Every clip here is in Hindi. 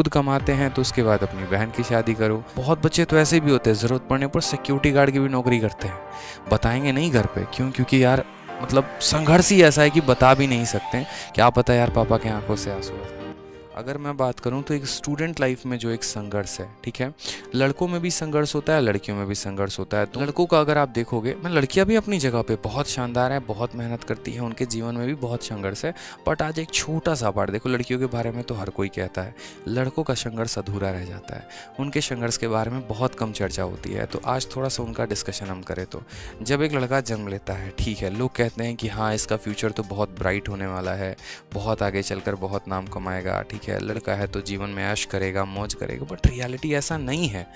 खुद कमाते हैं तो उसके बाद अपनी बहन की शादी करो। बहुत बच्चे तो ऐसे भी होते हैं, ज़रूरत पड़ने पर सिक्योरिटी गार्ड की भी नौकरी करते हैं, बताएंगे नहीं घर पे। क्यों? क्योंकि यार मतलब संघर्ष ही ऐसा है कि बता भी नहीं सकते। क्या पता यार पापा की आंखों से आंसू आ जाए। अगर मैं बात करूं तो एक स्टूडेंट लाइफ में जो एक संघर्ष है, ठीक है, लड़कों में भी संघर्ष होता है, लड़कियों में भी संघर्ष होता है। तो लड़कों का अगर आप देखोगे, मैं लड़कियां भी अपनी जगह पे बहुत शानदार है, बहुत मेहनत करती हैं, उनके जीवन में भी बहुत संघर्ष है। बट आज एक छोटा सा पार्ट देखो, लड़कियों के बारे में तो हर कोई कहता है, लड़कों का संघर्ष अधूरा रह जाता है, उनके संघर्ष के बारे में बहुत कम चर्चा होती है। तो आज थोड़ा सा उनका डिस्कशन हम करें तो जब एक लड़का जन्म लेता है, ठीक है, लोग कहते हैं कि हाँ इसका फ्यूचर तो बहुत ब्राइट होने वाला है, बहुत आगे चलकर बहुत नाम कमाएगा, ठीक है, लड़का है तो जीवन में ऐश करेगा, मौज करेगा। बट रियलिटी ऐसा नहीं है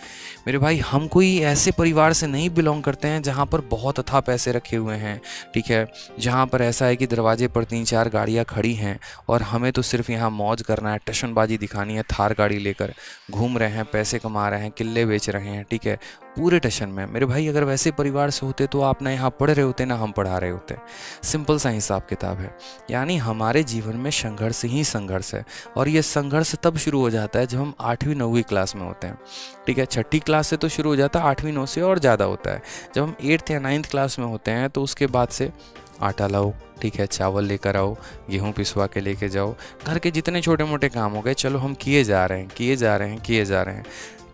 मेरे भाई। हम कोई ऐसे परिवार से नहीं बिलोंग करते हैं जहाँ पर बहुत अथाह पैसे रखे हुए हैं, ठीक है, जहाँ पर ऐसा है कि दरवाजे पर 3-4 गाड़ियाँ खड़ी हैं और हमें तो सिर्फ यहाँ मौज करना है, टशनबाजी दिखानी है, थार गाड़ी लेकर घूम रहे हैं, पैसे कमा रहे हैं, किले बेच रहे हैं, ठीक है, पूरे टशन में। मेरे भाई अगर वैसे परिवार से होते तो आप ना यहाँ पढ़ रहे होते, ना हम पढ़ा रहे होते। सिंपल सा हिसाब किताब है। यानी हमारे जीवन में संघर्ष ही संघर्ष है। और ये संघर्ष तब शुरू हो जाता है जब हम 8वीं-9वीं क्लास में होते हैं, ठीक है। 6ठी क्लास से तो शुरू हो जाता है, 8वीं-9 से और ज़्यादा होता है। जब हम 8th या 9th क्लास में होते हैं तो उसके बाद से आटा लाओ, ठीक है, चावल लेकर आओ, गेहूँ पिसवा के लेके जाओ, घर के जितने छोटे मोटे काम हो गए चलो हम किए जा रहे हैं,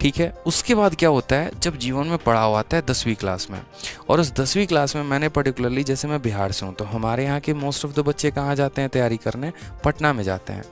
ठीक है। उसके बाद क्या होता है, जब जीवन में पड़ाव आता है 10वीं क्लास में, और उस 10वीं क्लास में मैंने पर्टिकुलरली, जैसे मैं बिहार से हूँ, तो हमारे यहाँ के मोस्ट ऑफ द बच्चे कहाँ जाते हैं तैयारी करने? पटना में जाते हैं,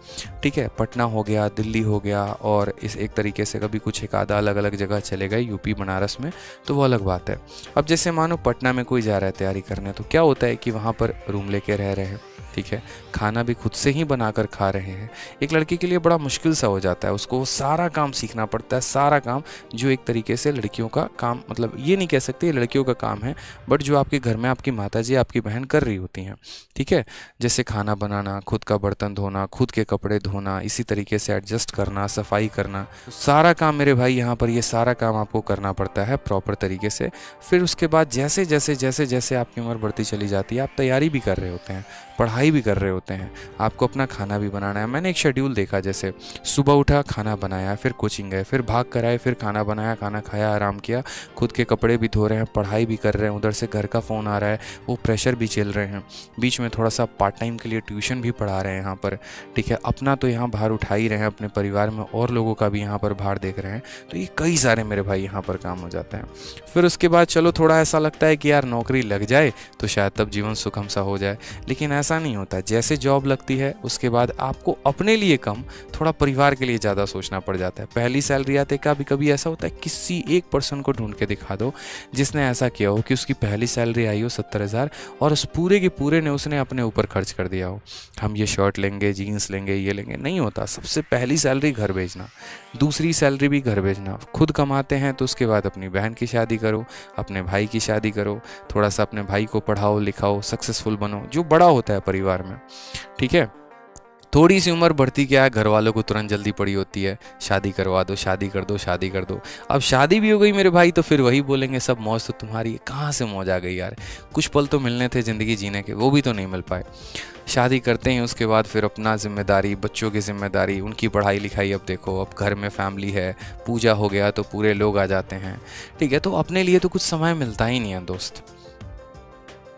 ठीक है। पटना हो गया, दिल्ली हो गया, और इस एक तरीके से कभी कुछ एक आधा अलग अलग जगह चले गए, यूपी बनारस में, तो वो अलग बात है। अब जैसे मानो पटना में कोई जा रहा है तैयारी करने, तो क्या होता है कि वहाँ पर रूम लेके रह रहे हैं, ठीक है, खाना भी खुद से ही बनाकर खा रहे हैं। एक लड़की के लिए बड़ा मुश्किल सा हो जाता है, उसको सारा काम सीखना पड़ता है, सारा काम जो एक तरीके से लड़कियों का काम, मतलब ये नहीं कह सकते ये लड़कियों का काम है, बट जो आपके घर में आपकी माताजी, आपकी बहन कर रही होती हैं, ठीक है। जैसे खाना बनाना, खुद का बर्तन धोना, खुद के कपड़े धोना, इसी तरीके से एडजस्ट करना, सफाई करना, सारा काम मेरे भाई यहाँ पर ये सारा काम आपको करना पड़ता है प्रॉपर तरीके से। फिर उसके बाद जैसे जैसे जैसे जैसे आपकी उम्र बढ़ती चली जाती है, आप तैयारी भी कर रहे होते हैं, पढ़ाई भी कर रहे होते हैं, आपको अपना खाना भी बनाना है। मैंने एक शेड्यूल देखा, जैसे सुबह उठा, खाना बनाया, फिर कोचिंग गए, फिर भाग कर आए, फिर खाना बनाया, खाना खाया, आराम किया, खुद के कपड़े भी धो रहे हैं, पढ़ाई भी कर रहे हैं, उधर से घर का फ़ोन आ रहा है, वो प्रेशर भी झेल रहे हैं, बीच में थोड़ा सा पार्ट टाइम के लिए ट्यूशन भी पढ़ा रहे हैं यहाँ पर, ठीक है। अपना तो यहाँ भार उठा ही रहे हैं, अपने परिवार में और लोगों का भी यहाँ पर भार देख रहे हैं। तो ये कई सारे मेरे भाई यहाँ पर काम हो जाते हैं। फिर उसके बाद चलो थोड़ा ऐसा लगता है कि यार नौकरी लग जाए तो शायद तब जीवन सुखम सा हो जाए, लेकिन ऐसा नहीं होता। जैसे जॉब लगती है उसके बाद आपको अपने लिए कम, थोड़ा परिवार के लिए ज़्यादा सोचना पड़ जाता है। पहली सैलरी आते कभी कभी ऐसा होता है, किसी एक पर्सन को ढूंढ के दिखा दो जिसने ऐसा किया हो कि उसकी पहली सैलरी आई हो 70,000 और उस पूरे के पूरे ने उसने अपने ऊपर खर्च कर दिया हो। हम ये शर्ट लेंगे, जीन्स लेंगे, ये लेंगे, नहीं होता। सबसे पहली सैलरी घर भेजना, दूसरी सैलरी भी घर भेजना। खुद कमाते हैं तो उसके बाद अपनी बहन की शादी करो, अपने भाई की शादी करो, थोड़ा सा अपने भाई को पढ़ाओ लिखाओ, सक्सेसफुल बनो, जो बड़ा होता है परिवार में, ठीक है। थोड़ी सी उम्र बढ़ती क्या है, घर वालों को तुरंत जल्दी पड़ी होती है, शादी करवा दो, शादी कर दो, शादी कर दो। अब शादी भी हो गई मेरे भाई तो फिर वही बोलेंगे सब मौज तो तुम्हारी है। कहाँ से मौज आ गई यार, कुछ पल तो मिलने थे ज़िंदगी जीने के, वो भी तो नहीं मिल पाए। शादी करते हैं उसके बाद फिर अपना जिम्मेदारी, बच्चों की जिम्मेदारी, उनकी पढ़ाई लिखाई। अब देखो अब घर में फैमिली है, पूजा हो गया तो पूरे लोग आ जाते हैं, ठीक है। तो अपने लिए तो कुछ समय मिलता ही नहीं है दोस्त,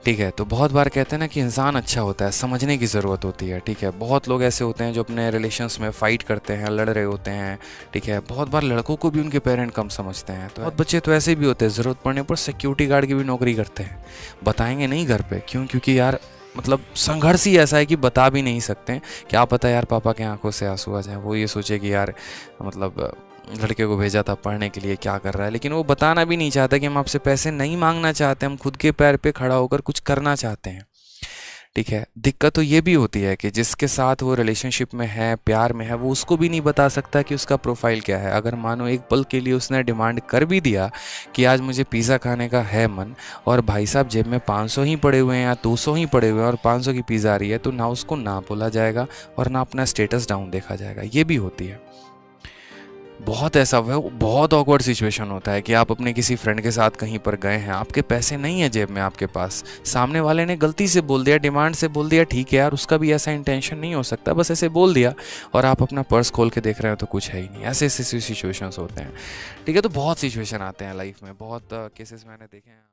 ठीक है। तो बहुत बार कहते हैं ना कि इंसान अच्छा होता है, समझने की ज़रूरत होती है, ठीक है। बहुत लोग ऐसे होते हैं जो अपने रिलेशंस में फ़ाइट करते हैं, लड़ रहे होते हैं, ठीक है। बहुत बार लड़कों को भी उनके पेरेंट कम समझते हैं। तो बहुत बच्चे तो ऐसे भी होते हैं, ज़रूरत पड़ने पर सिक्योरिटी गार्ड की भी नौकरी करते हैं, बताएंगे नहीं घर पे। क्यों? क्योंकि यार मतलब संघर्ष ही ऐसा है कि बता भी नहीं सकते। क्या पता यार पापा के आंखों से आंसू आ जाए, वो ये सोचे कि यार मतलब लड़के को भेजा था पढ़ने के लिए, क्या कर रहा है। लेकिन वो बताना भी नहीं चाहता कि हम आपसे पैसे नहीं मांगना चाहते, हम खुद के पैर पे खड़ा होकर कुछ करना चाहते हैं, ठीक है। दिक्कत तो ये भी होती है कि जिसके साथ वो रिलेशनशिप में है, प्यार में है, वो उसको भी नहीं बता सकता कि उसका प्रोफाइल क्या है। अगर मानो एक पल के लिए उसने डिमांड कर भी दिया कि आज मुझे पिज़्ज़ा खाने का है मन, और भाई साहब जेब में 500 ही पड़े हुए हैं या 200 ही पड़े हुए हैं और 500 की पिज़्ज़ा आ रही है, तो ना उसको ना बोला जाएगा और ना अपना स्टेटस डाउन देखा जाएगा। ये भी होती है। बहुत ऐसा वो बहुत ऑकवर्ड सिचुएशन होता है कि आप अपने किसी फ्रेंड के साथ कहीं पर गए हैं, आपके पैसे नहीं है जेब में आपके पास, सामने वाले ने गलती से बोल दिया, डिमांड से बोल दिया, ठीक है यार उसका भी ऐसा इंटेंशन नहीं हो सकता, बस ऐसे बोल दिया, और आप अपना पर्स खोल के देख रहे हो तो कुछ है ही नहीं। ऐसे ऐसे सिचुएशंस होते हैं। ठीक है, तो बहुत सिचुएशन आते हैं लाइफ में, बहुत केसेस मैंने देखे हैं।